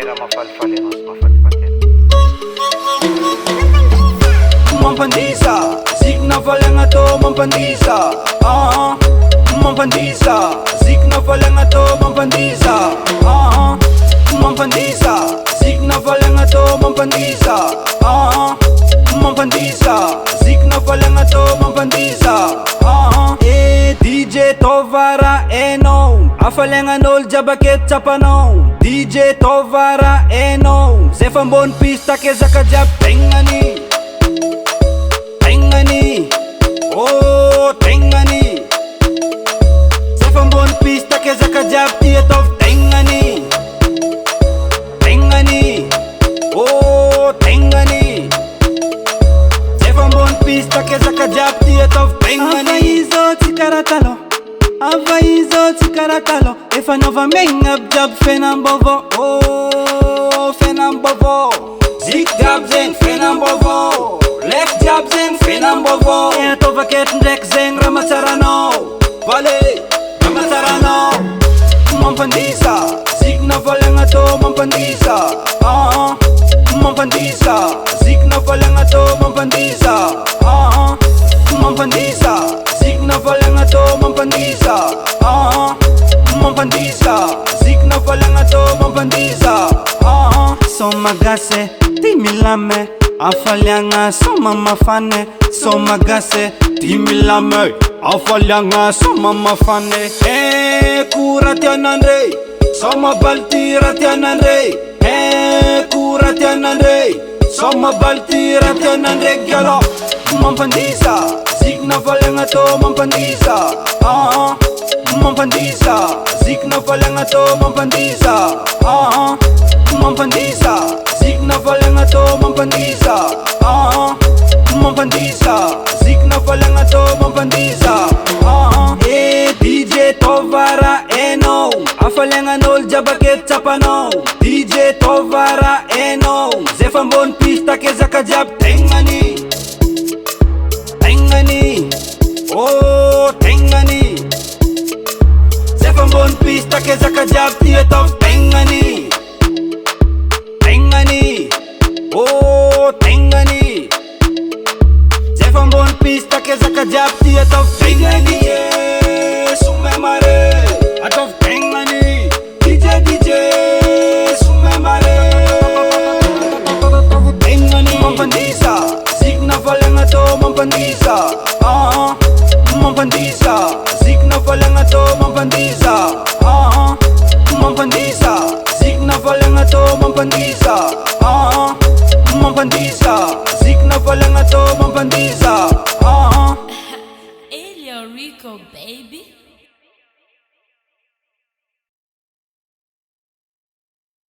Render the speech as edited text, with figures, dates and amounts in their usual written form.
Era mafalfaleno, mafalfaleno. Mampandisa, zik na falanga to mampandisa. Mampandisa, zik na falanga to mampandisa. Mampandisa, zik na falanga to mampandisa. Mampandisa, zik na falanga to mampandisa. DJ Tovara Eno, afalanga nol jabaket chapano. DJ Tovara Eno, zefambon pista ke zakajab tengani. Tengani, oh tengani. Zefambon pista ke zakajab tietov tengani. Tengani, oh tengani. Zefambon pista ke zakajab tietov tengani. Avaizo tikaratalo Efa nova mengab jab fenambovo. Oh fenambovo. Zik jab zeng fenambovo. Lek jab zeng fenambovo. Tova ket ndek zeng ramatsarano. Vale ramatsarano. Mampandisa, zik na falanga to mampandisa. Mampandisa, zik na falanga to mampandisa. Mampandisa, zik na falanga to mampandisa. Mampandisa, zik na falanga to mampandisa. Somagase, timilame, afalanga soma mafane. Somagase, timilame, afalanga soma mafane. Kuratianandre, soma baltiratianandre. Kuratianandre, soma baltiratianandre gyalo. Mampandisa, zik na falanga to mampandisa. Mampandisa, zik na falanga to mampandisa. Mampandisa, zik na falanga to mampandisa. Mampandisa, zik na falanga to mampandisa. DJ Tovara Eno, afalanga nol jabaket chapano. DJ Tovara Eno, zefambon pista ke zakajab tengani. Tengani, oh tengani. Zefambon pista ke zakajab tietov tengani. Tengani, oh tengani. Zefambon pista ke zakajab tietov tengani. Sume mare, atov tengani. DJ sume mare. Tengani, mampandisa, zik na falanga to mampandisa. Mampandisa, zik na falanga to mampandisa. Mampandisa, zik na falanga to mampandisa. Mampandisa, zik na falanga to mampandisa. Elio Rico, baby.